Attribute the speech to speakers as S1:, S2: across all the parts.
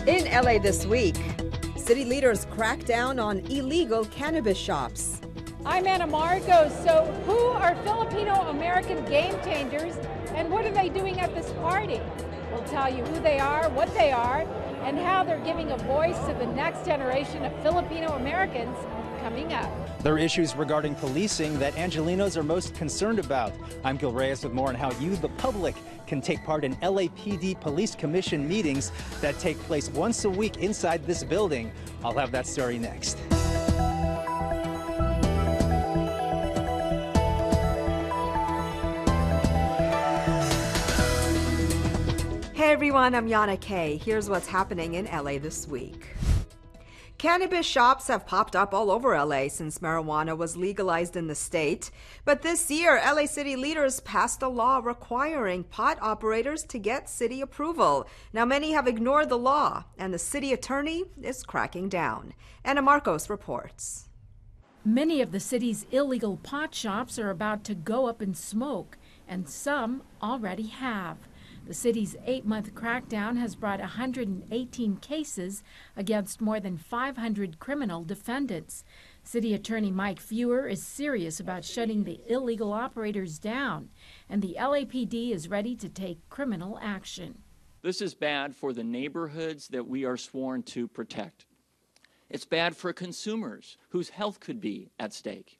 S1: In LA this week, city leaders crack down on illegal cannabis shops.
S2: I'm Anna Marcos. So who are Filipino-American game changers and what are they doing at this party? We'll tell you who they are, what they are, and how they're giving a voice to the next generation of Filipino-Americans coming up.
S3: There are issues regarding policing that Angelenos are most concerned about. I'm Gil Reyes with more on how you, the public, can take part in LAPD Police Commission meetings that take place once a week inside this building. I'll have that story next.
S1: Hey everyone, I'm Yana Kay. Here's what's happening in LA this week. Cannabis shops have popped up all over LA since marijuana was legalized in the state. But this year, LA city leaders passed a law requiring pot operators to get city approval. Now, many have ignored the law, and the city attorney is cracking down. Anna Marcos reports.
S2: Many of the city's illegal pot shops are about to go up in smoke, and some already have. The city's 8-month crackdown has brought 118 cases against more than 500 criminal defendants. City Attorney Mike Fewer is serious about shutting the illegal operators down, and the LAPD is ready to take criminal action.
S4: This is bad for the neighborhoods that we are sworn to protect. It's bad for consumers whose health could be at stake.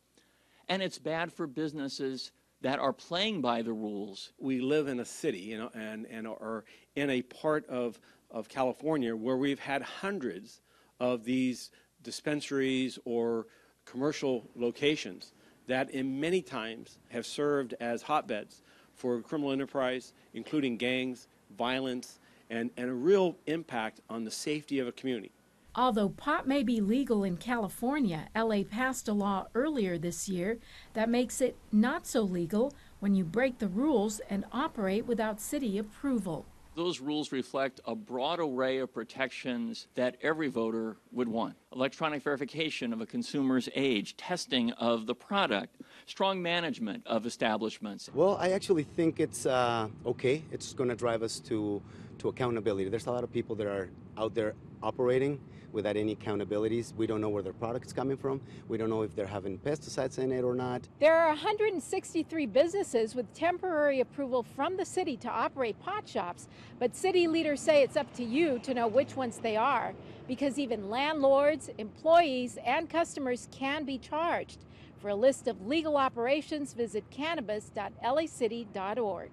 S4: And it's bad for businesses that are playing by the rules.
S5: We live in a city, and are in a part of California where we've had hundreds of these dispensaries or commercial locations that in many times have served as hotbeds for criminal enterprise, including gangs, violence, and a real impact on the safety of a community.
S2: Although pot may be legal in California, LA passed a law earlier this year that makes it not so legal when you break the rules and operate without city approval.
S4: Those rules reflect a broad array of protections that every voter would want. Electronic verification of a consumer's age, testing of the product, strong management of establishments.
S6: Well, I actually think it's okay. It's going to drive us to accountability. There's a lot of people that are out there operating without any accountabilities. We don't know where their product's coming from. We don't know if they're having pesticides in it or not.
S2: There are 163 businesses with temporary approval from the city to operate pot shops, but city leaders say it's up to you to know which ones they are, because even landlords, employees, and customers can be charged. For a list of legal operations, visit cannabis.lacity.org.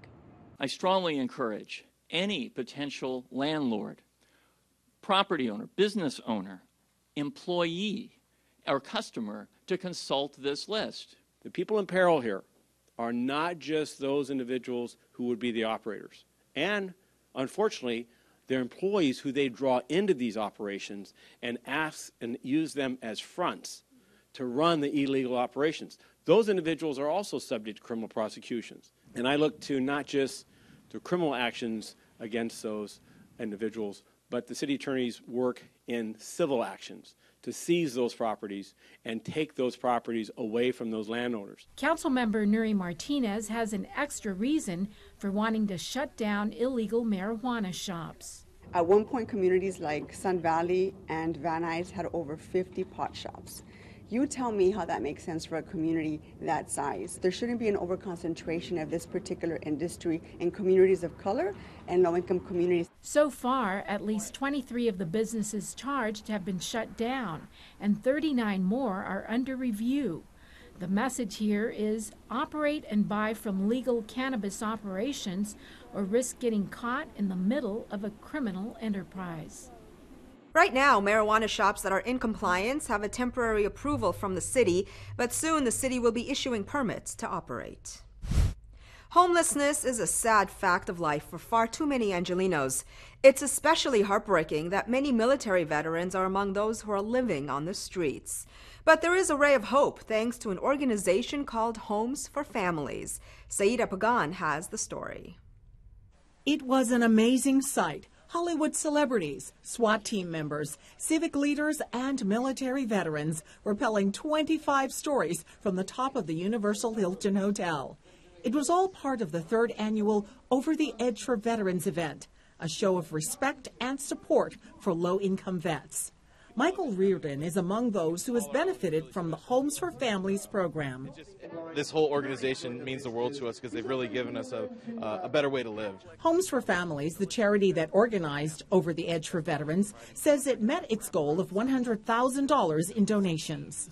S4: I strongly encourage any potential landlord, property owner, business owner, employee, or customer to consult this list.
S5: The people in peril here are not just those individuals who would be the operators. And unfortunately, they're employees who they draw into these operations and ask and use them as fronts to run the illegal operations. Those individuals are also subject to criminal prosecutions. And I look to not just the criminal actions against those individuals, but the city attorney's work in civil actions to seize those properties and take those properties away from those landowners.
S2: Councilmember Nuri Martinez has an extra reason for wanting to shut down illegal marijuana shops.
S7: At one point, communities like Sun Valley and Van Nuys had over 50 pot shops. You tell me how that makes sense for a community that size. There shouldn't be an overconcentration of this particular industry in communities of color and low-income communities.
S2: So far, at least 23 of the businesses charged have been shut down, and 39 more are under review. The message here is operate and buy from legal cannabis operations or risk getting caught in the middle of a criminal enterprise.
S1: Right now, marijuana shops that are in compliance have a temporary approval from the city, but soon the city will be issuing permits to operate. Homelessness is a sad fact of life for far too many Angelenos. It's especially heartbreaking that many military veterans are among those who are living on the streets. But there is a ray of hope thanks to an organization called Homes for Families. Saida Pagan has the story.
S8: It was an amazing sight. Hollywood celebrities, SWAT team members, civic leaders, and military veterans rappelling 25 stories from the top of the Universal Hilton Hotel. It was all part of the third annual Over the Edge for Veterans event, a show of respect and support for low-income vets. Michael Reardon is among those who has benefited from the Homes for Families program.
S9: This whole organization means the world to us because they've really given us a better way to live.
S8: Homes for Families, the charity that organized Over the Edge for Veterans, says it met its goal of $100,000 in donations.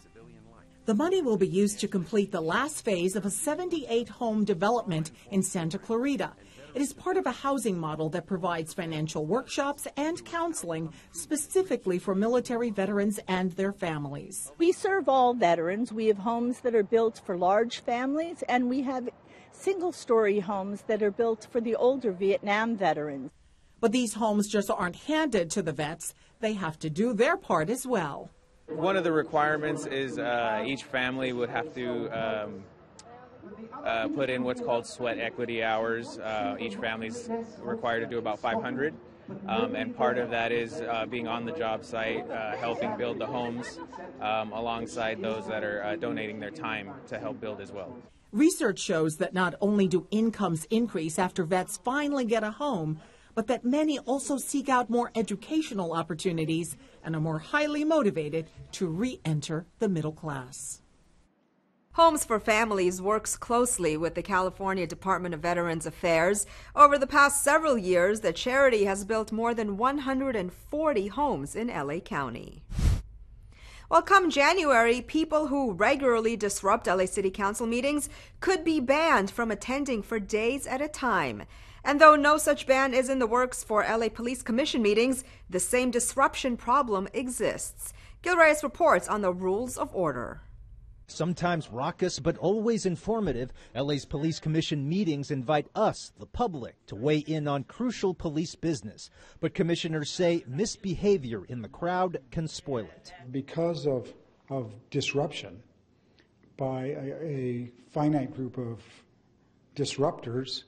S8: The money will be used to complete the last phase of a 78-home development in Santa Clarita. It is part of a housing model that provides financial workshops and counseling specifically for military veterans and their families.
S10: We serve all veterans. We have homes that are built for large families, and we have single-story homes that are built for the older Vietnam veterans.
S8: But these homes just aren't handed to the vets. They have to do their part as well.
S11: One of the requirements is each family would have to put in what's called sweat equity hours. Each family's required to do about 500, and part of that is being on the job site, helping build the homes, alongside those that are donating their time to help build as well.
S8: Research shows that not only do incomes increase after vets finally get a home, but that many also seek out more educational opportunities and are more highly motivated to re-enter the middle class.
S1: Homes for Families works closely with the California Department of Veterans Affairs. Over the past several years, the charity has built more than 140 homes in LA County. Well, come January, people who regularly disrupt LA City Council meetings could be banned from attending for days at a time. And though no such ban is in the works for LA Police Commission meetings, the same disruption problem exists. Gil Reyes reports on the rules of order.
S3: Sometimes raucous but always informative, LA's Police Commission meetings invite us, the public, to weigh in on crucial police business. But commissioners say misbehavior in the crowd can spoil it.
S12: Because of disruption by a finite group of disruptors,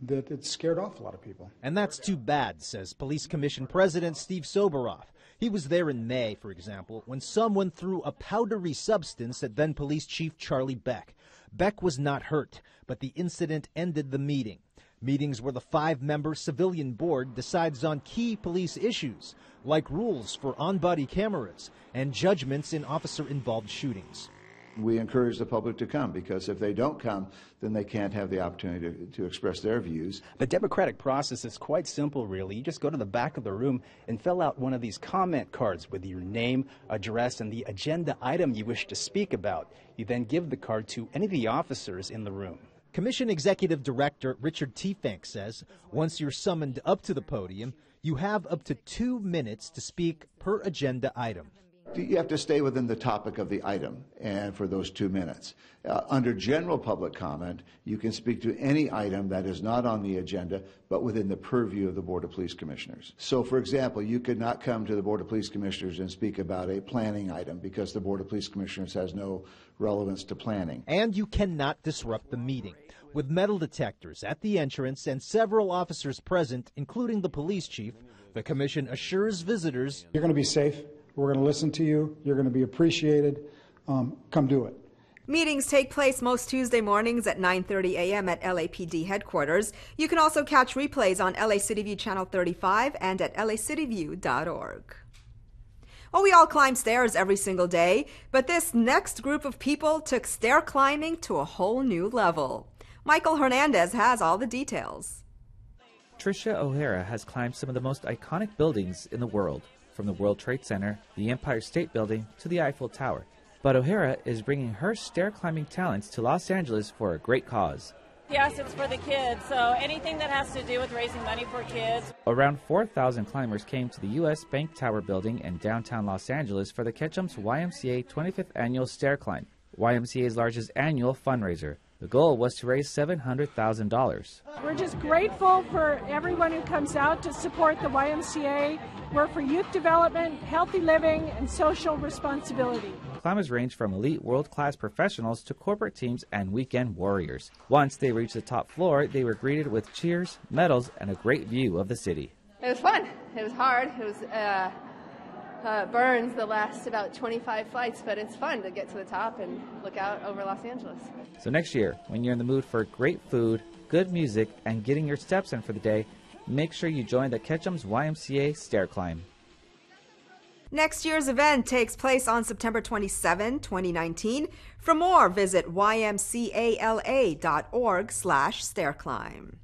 S12: that it scared off a lot of people.
S3: And that's too bad, says Police Commission President Steve Soboroff. He was there in May, for example, when someone threw a powdery substance at then Police Chief Charlie Beck. Beck was not hurt, but the incident ended the meeting. Meetings where the 5-member civilian board decides on key police issues, like rules for on-body cameras and judgments in officer-involved shootings.
S13: We encourage the public to come, because if they don't come, then they can't have the opportunity to express their views.
S14: The democratic process is quite simple, really. You just go to the back of the room and fill out one of these comment cards with your name, address, and the agenda item you wish to speak about. You then give the card to any of the officers in the room.
S3: Commission Executive Director Richard Tiefank says once you're summoned up to the podium, you have up to 2 minutes to speak per agenda item.
S13: You have to stay within the topic of the item, and for those 2 minutes. Under general public comment, you can speak to any item that is not on the agenda, but within the purview of the Board of Police Commissioners. So, for example, you could not come to the Board of Police Commissioners and speak about a planning item, because the Board of Police Commissioners has no relevance to planning.
S3: And you cannot disrupt the meeting. With metal detectors at the entrance and several officers present, including the police chief, the commission assures visitors,
S12: You're going to be safe. We're going to listen to you. You're going to be appreciated. Come do it.
S1: Meetings take place most Tuesday mornings at 9:30 a.m. at LAPD headquarters. You can also catch replays on LA City View Channel 35 and at lacityview.org. Well, we all climb stairs every single day, but this next group of people took stair climbing to a whole new level. Michael Hernandez has all the details.
S15: Tricia O'Hara has climbed some of the most iconic buildings in the world, from the World Trade Center, the Empire State Building, to the Eiffel Tower. But O'Hara is bringing her stair climbing talents to Los Angeles for a great cause.
S16: Yes, it's for the kids, so anything that has to do with raising money for kids.
S15: Around 4,000 climbers came to the U.S. Bank Tower building in downtown Los Angeles for the Ketchum's YMCA 25th Annual Stair Climb, YMCA's largest annual fundraiser. The goal was to raise $700,000.
S17: We're just grateful for everyone who comes out to support the YMCA. We're for youth development, healthy living, and social responsibility.
S15: Climbers range from elite world-class professionals to corporate teams and weekend warriors. Once they reached the top floor, they were greeted with cheers, medals, and a great view of the city.
S18: It was fun. It was hard. It was burns the last about 25 flights, but it's fun to get to the top and look out over Los Angeles.
S15: So next year, when you're in the mood for great food, good music, and getting your steps in for the day, make sure you join the Ketchum's YMCA Stair Climb.
S1: Next year's event takes place on September 27, 2019. For more, visit ymcala.org/stairclimb.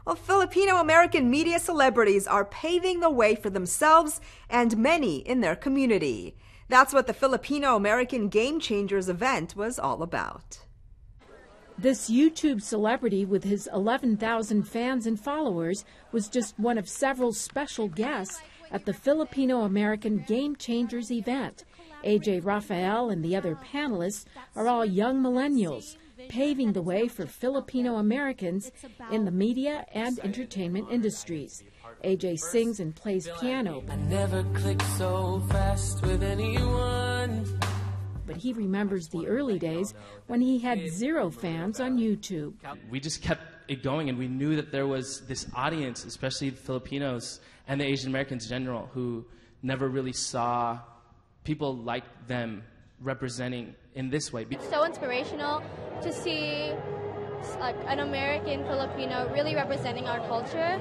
S1: Well, Filipino-American media celebrities are paving the way for themselves and many in their community. That's what the Filipino-American Game Changers event was all about.
S2: This YouTube celebrity with his 11,000 fans and followers was just one of several special guests at the Filipino-American Game Changers event. AJ Rafael and the other panelists are all young millennials, paving the way for Filipino-Americans in the media and entertainment industries. AJ sings and plays piano.
S19: I never clicked so fast with anyone.
S2: But he remembers the early days when he had 0 fans on YouTube.
S20: We just kept it going, and we knew that there was this audience, especially the Filipinos and the Asian Americans in general, who never really saw people like them representing in this way.
S21: It's so inspirational to see an American Filipino really representing our culture.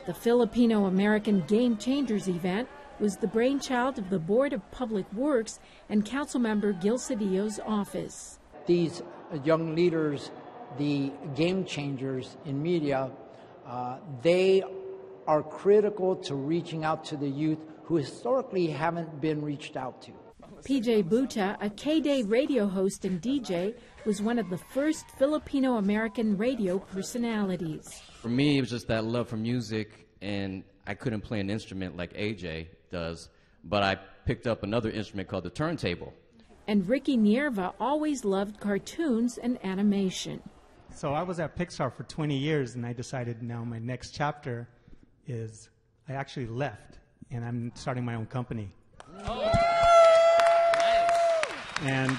S2: The Filipino-American Game Changers event was the brainchild of the Board of Public Works and Councilmember Gil Cedillo's office.
S22: These young leaders, the game changers in media, they are critical to reaching out to the youth who historically haven't been reached out to.
S2: PJ Buta, a K-Day radio host and DJ, was one of the first Filipino-American radio personalities.
S23: For me, it was just that love for music, and I couldn't play an instrument like AJ does, but I picked up another instrument called the turntable.
S2: And Ricky Nierva always loved cartoons and animation.
S24: So I was at Pixar for 20 years, and I decided now my next chapter is I actually left, and I'm starting my own company. And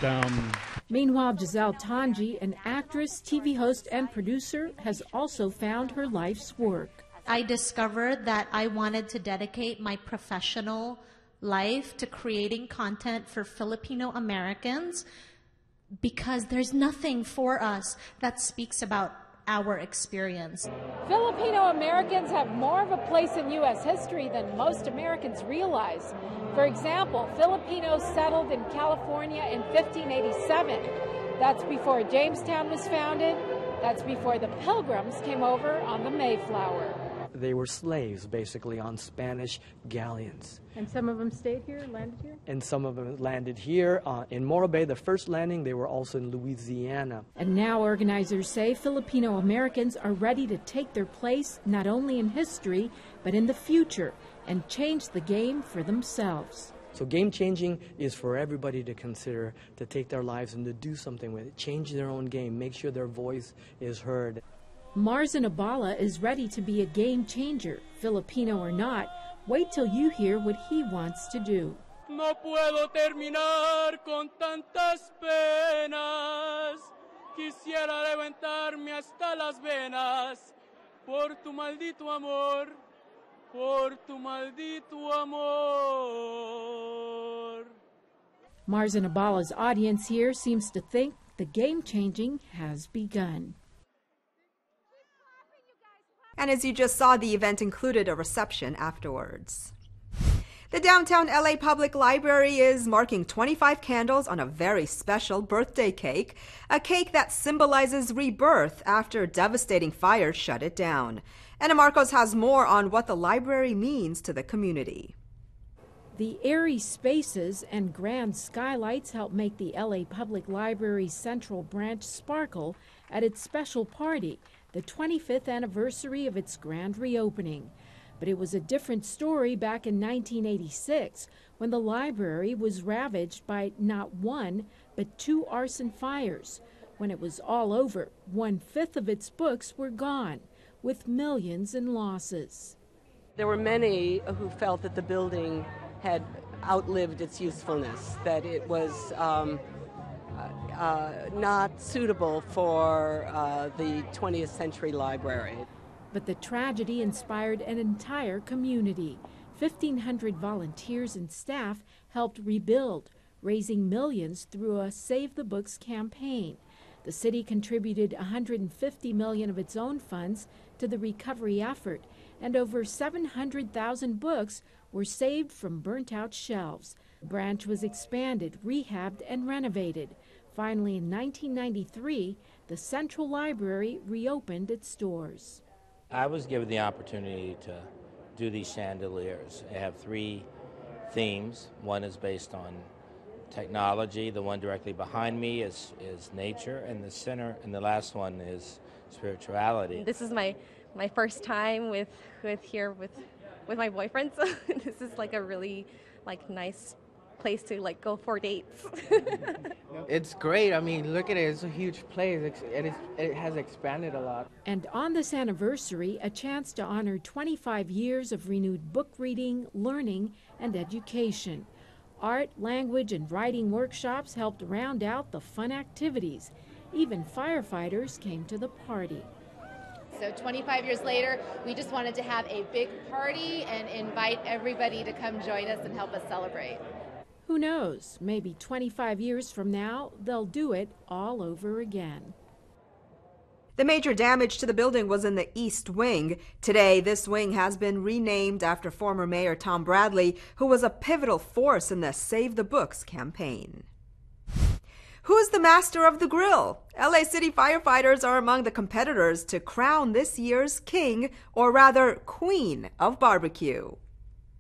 S2: meanwhile, Giselle Tanji, an actress, TV host, and producer, has also found her life's work.
S25: I discovered that I wanted to dedicate my professional life to creating content for Filipino Americans because there's nothing for us that speaks about our experience.
S17: Filipino Americans have more of a place in U.S. history than most Americans realize. For example, Filipinos settled in California in 1587. That's before Jamestown was founded. That's before the Pilgrims came over on the Mayflower.
S26: They were slaves, basically, on Spanish galleons.
S2: And some of them stayed here, landed here?
S26: And some of them landed here. In Morro Bay, the first landing, they were also in Louisiana.
S2: And now organizers say Filipino Americans are ready to take their place not only in history, but in the future, and change the game for themselves.
S26: So game changing is for everybody to consider, to take their lives and to do something with it, change their own game, make sure their voice is heard.
S2: Marzen Abala is ready to be a game changer, Filipino or not. Wait till you hear what he wants to do.
S19: No puedo terminar con tantas penas. Quisiera levantarme hasta las venas por tu maldito amor, por tu maldito amor.
S2: Marzen Abala's audience here seems to think the game changing has begun.
S1: And as you just saw, the event included a reception afterwards. The downtown LA Public Library is marking 25 candles on a very special birthday cake, a cake that symbolizes rebirth after devastating fires shut it down. Ana Marcos has more on what the library means to the community.
S2: The airy spaces and grand skylights help make the LA Public Library's Central Branch sparkle at its special party, the 25th anniversary of its grand reopening. But it was a different story back in 1986 when the library was ravaged by not one, but 2 arson fires. When it was all over, 1/5 of its books were gone, with millions in losses.
S27: There were many who felt that the building had outlived its usefulness, that it was not suitable for the 20th century library.
S2: But the tragedy inspired an entire community. 1,500 volunteers and staff helped rebuild, raising millions through a Save the Books campaign. The city contributed $150 million of its own funds to the recovery effort, and over 700,000 books were saved from burnt-out shelves. The branch was expanded, rehabbed, and renovated. Finally, in 1993, the Central Library reopened its doors.
S4: I was given the opportunity to do these chandeliers. I have 3 themes. One is based on technology. The one directly behind me is nature, and the last one is spirituality.
S5: This is my first time with my boyfriend, so this is like a really nice place to go for dates.
S6: It's great. I mean, look at it. It's a huge place. It has expanded a lot.
S2: And on this anniversary, a chance to honor 25 years of renewed book reading, learning, and education. Art, language, and writing workshops helped round out the fun activities. Even firefighters came to the party.
S7: So 25 years later, we just wanted to have a big party and invite everybody to come join us and help us celebrate.
S2: Who knows, maybe 25 years from now, they'll do it all over again.
S1: The major damage to the building was in the East Wing. Today, this wing has been renamed after former Mayor Tom Bradley, who was a pivotal force in the Save the Books campaign. Who's the master of the grill? LA City firefighters are among the competitors to crown this year's king, or rather queen, of barbecue.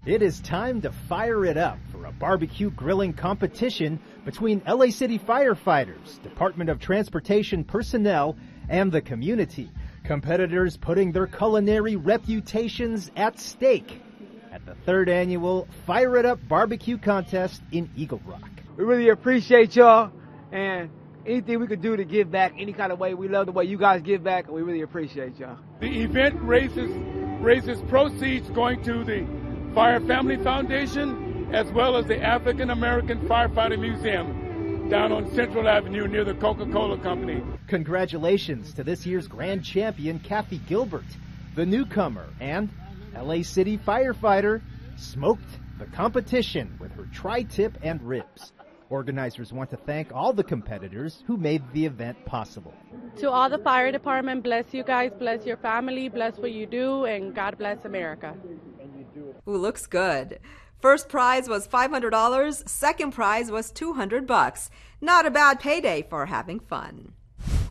S3: It is time to fire it up for a barbecue grilling competition between LA City firefighters, Department of Transportation personnel, and the community. Competitors putting their culinary reputations at stake at the 3rd annual Fire It Up BBQ Contest in Eagle Rock.
S9: We really appreciate y'all, and anything we could do to give back any kind of way, we love the way you guys give back, and we really appreciate y'all.
S10: The event raises proceeds going to the Fire Family Foundation, as well as the African American Firefighter Museum down on Central Avenue near the Coca-Cola Company.
S3: Congratulations to this year's grand champion, Kathy Gilbert. The newcomer and LA City firefighter smoked the competition with her tri-tip and ribs. Organizers want to thank all the competitors who made the event possible.
S11: To all the fire department, bless you guys, bless your family, bless what you do, and God bless America.
S1: Ooh, looks good. First prize was $500, second prize was $200. Not a bad payday for having fun.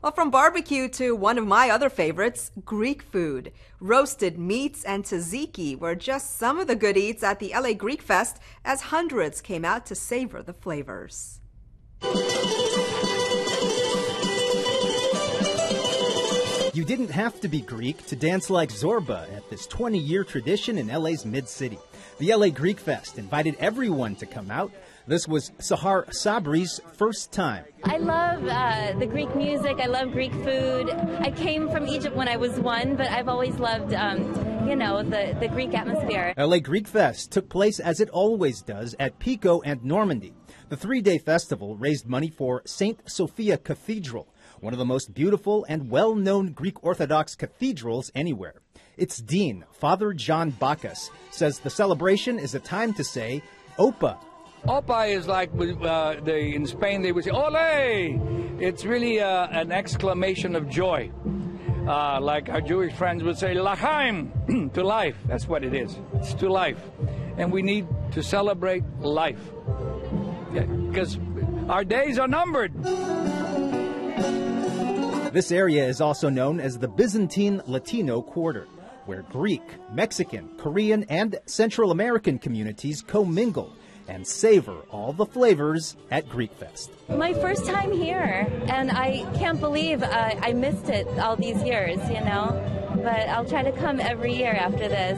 S1: Well, from barbecue to one of my other favorites, Greek food. Roasted meats and tzatziki were just some of the good eats at the LA Greek Fest as hundreds came out to savor the flavors.
S3: You didn't have to be Greek to dance like Zorba at this 20-year tradition in LA's mid-city. The LA Greek Fest invited everyone to come out. This was Sahar Sabri's first time.
S28: I love the Greek music. I love Greek food. I came from Egypt when I was 1, but I've always loved, the Greek atmosphere.
S3: LA Greek Fest took place as it always does at Pico and Normandy. The 3-day festival raised money for St. Sophia Cathedral, one of the most beautiful and well-known Greek Orthodox cathedrals anywhere. Its dean, Father John Bacchus, says the celebration is a time to say, Opa.
S29: Opa is like in Spain they would say, Ole! It's really an exclamation of joy. Like our Jewish friends would say, L'chaim, to life. That's what it is. It's to life. And we need to celebrate life. Because our days are numbered.
S3: This area is also known as the Byzantine Latino Quarter, where Greek, Mexican, Korean, and Central American communities commingle and savor all the flavors at Greek Fest.
S28: My first time here, and I can't believe I missed it all these years, but I'll try to come every year after this.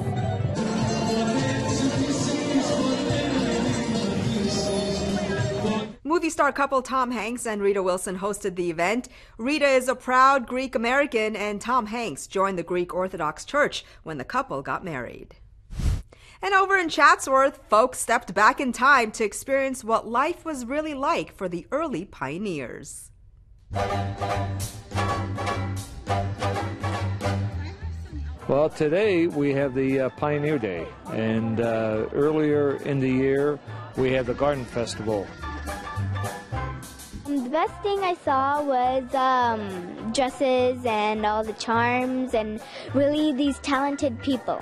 S1: Movie star couple Tom Hanks and Rita Wilson hosted the event. Rita is a proud Greek American, and Tom Hanks joined the Greek Orthodox Church when the couple got married. And over in Chatsworth, folks stepped back in time to experience what life was really like for the early pioneers.
S30: Well, today we have the Pioneer Day, and earlier in the year we had the Garden Festival.
S8: The best thing I saw was dresses and all the charms and really these talented people.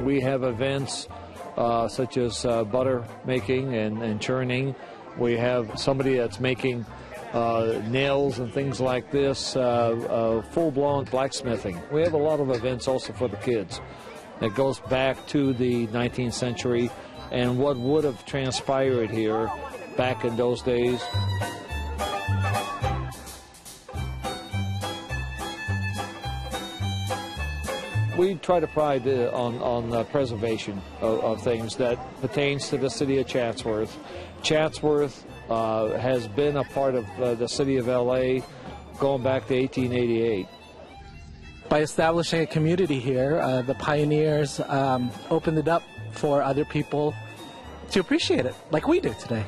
S30: We have events such as butter making and churning. We have somebody that's making nails and things like this, full-blown blacksmithing. We have a lot of events also for the kids. It goes back to the 19th century and what would have transpired here back in those days. We try to pride on preservation of things that pertains to the city of Chatsworth. Chatsworth has been a part of the city of LA going back to 1888.
S12: By establishing a community here, the pioneers opened it up for other people to appreciate it, like we do today.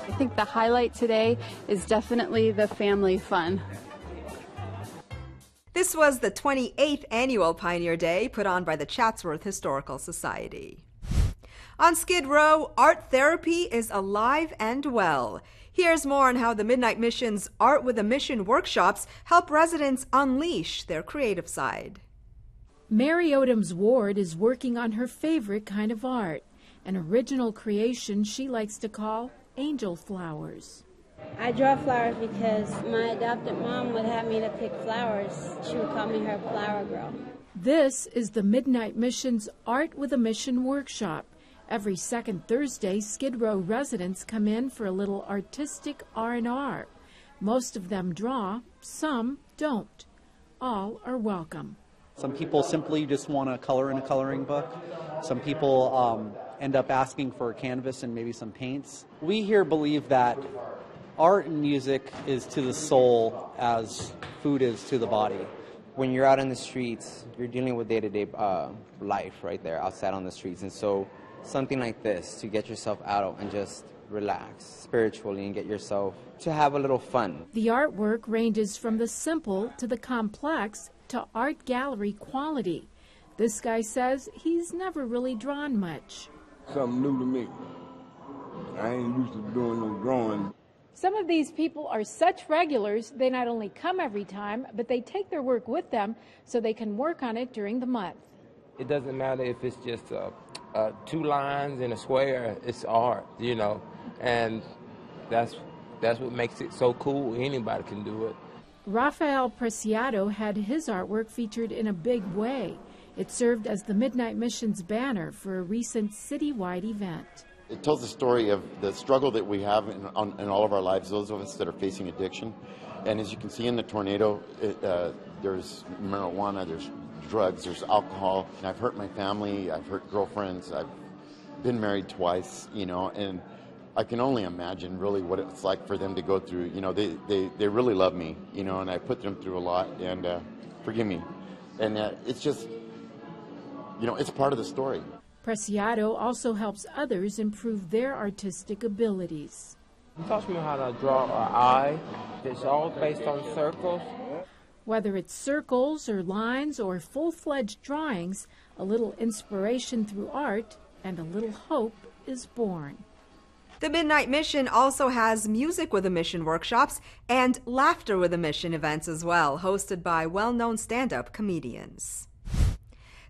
S13: I think the highlight today is definitely the family fun.
S1: This was the 28th annual Pioneer Day put on by the Chatsworth Historical Society. On Skid Row, art therapy is alive and well. Here's more on how the Midnight Mission's Art with a Mission workshops help residents unleash their creative side.
S2: Mary Odom's ward is working on her favorite kind of art, an original creation she likes to call angel flowers.
S14: I draw flowers because my adopted mom would have me to pick flowers. She would call me her flower girl.
S2: This is the Midnight Mission's Art with a Mission workshop. Every second Thursday, Skid Row residents come in for a little artistic R&R. Most of them draw, some don't. All are welcome.
S15: Some people simply just want to color in a coloring book. Some people end up asking for cannabis and maybe some paints. We here believe that art and music is to the soul as food is to the body.
S16: When you're out in the streets, you're dealing with day-to-day life right there outside on the streets. And so something like this to get yourself out and just relax spiritually and get yourself to have a little fun.
S2: The artwork ranges from the simple to the complex to art gallery quality. This guy says he's never really drawn much.
S18: Something new to me. I ain't used to doing no drawing.
S17: Some of these people are such regulars, they not only come every time, but they take their work with them so they can work on it during the month.
S20: It doesn't matter if it's just 2 lines in a square, it's art, you know, and that's what makes it so cool. Anybody can do it.
S2: Rafael Preciado had his artwork featured in a big way. It served as the Midnight Mission's banner for a recent citywide event.
S21: It tells the story of the struggle that we have in all of our lives, those of us that are facing addiction. And as you can see in the tornado, there's marijuana, there's drugs, there's alcohol. And I've hurt my family, I've hurt girlfriends, I've been married twice, you know, and I can only imagine really what it's like for them to go through. You know, they really love me, you know, and I put them through a lot, and forgive me. And it's just, you know, it's part of the story.
S2: Preciado also helps others improve their artistic abilities.
S20: He taught me how to draw an eye. It's all based on circles.
S2: Whether it's circles or lines or full-fledged drawings, a little inspiration through art and a little hope is born.
S1: The Midnight Mission also has Music with a Mission workshops and Laughter with a Mission events as well, hosted by well-known stand-up comedians.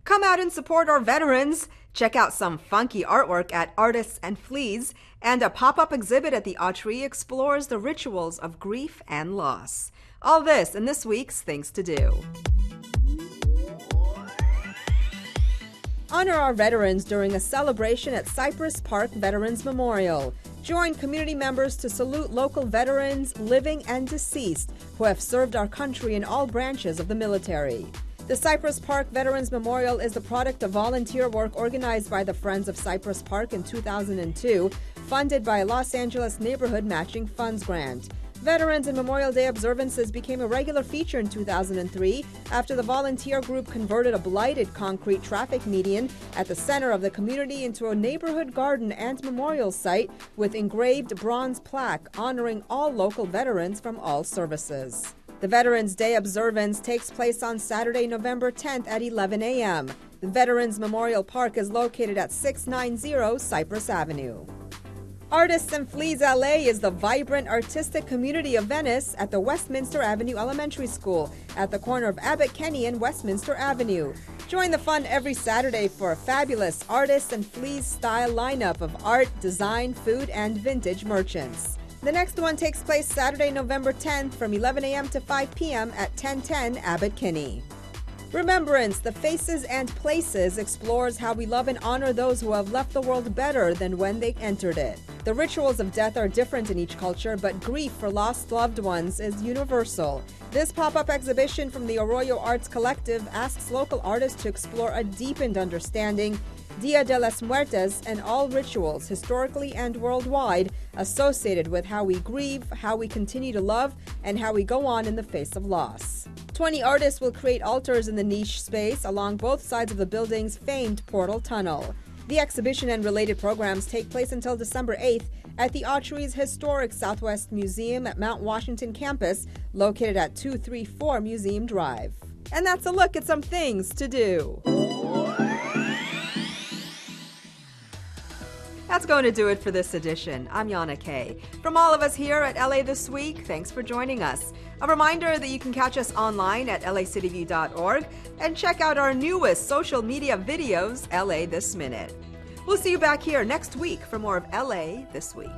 S1: Come out and support our veterans. Check out some funky artwork at Artists and Fleas, and a pop-up exhibit at the Autry explores the rituals of grief and loss. All this in this week's Things to Do. Honor our veterans during a celebration at Cypress Park Veterans Memorial. Join community members to salute local veterans, living and deceased, who have served our country in all branches of the military. The Cypress Park Veterans Memorial is the product of volunteer work organized by the Friends of Cypress Park in 2002, funded by a Los Angeles Neighborhood Matching Funds grant. Veterans and Memorial Day observances became a regular feature in 2003 after the volunteer group converted a blighted concrete traffic median at the center of the community into a neighborhood garden and memorial site with engraved bronze plaque honoring all local veterans from all services. The Veterans Day observance takes place on Saturday, November 10th at 11 a.m. The Veterans Memorial Park is located at 690 Cypress Avenue. Artists and Fleas LA is the vibrant artistic community of Venice at the Westminster Avenue Elementary School at the corner of Abbot Kinney and Westminster Avenue. Join the fun every Saturday for a fabulous Artists and Fleas style lineup of art, design, food, and vintage merchants. The next one takes place Saturday, November 10th from 11 a.m. to 5 p.m. at 1010 Abbot Kinney. Remembrance, the Faces and Places explores how we love and honor those who have left the world better than when they entered it. The rituals of death are different in each culture, but grief for lost loved ones is universal. This pop-up exhibition from the Arroyo Arts Collective asks local artists to explore a deepened understanding Dia de las Muertes and all rituals, historically and worldwide, associated with how we grieve, how we continue to love, and how we go on in the face of loss. 20 artists will create altars in the niche space along both sides of the building's famed portal tunnel. The exhibition and related programs take place until December 8th at the Autry's historic Southwest Museum at Mount Washington campus, located at 234 Museum Drive. And that's a look at some things to do. That's going to do it for this edition. I'm Yana Kay. From all of us here at LA This Week, thanks for joining us. A reminder that you can catch us online at lacityview.org and check out our newest social media videos, LA This Minute. We'll see you back here next week for more of LA This Week.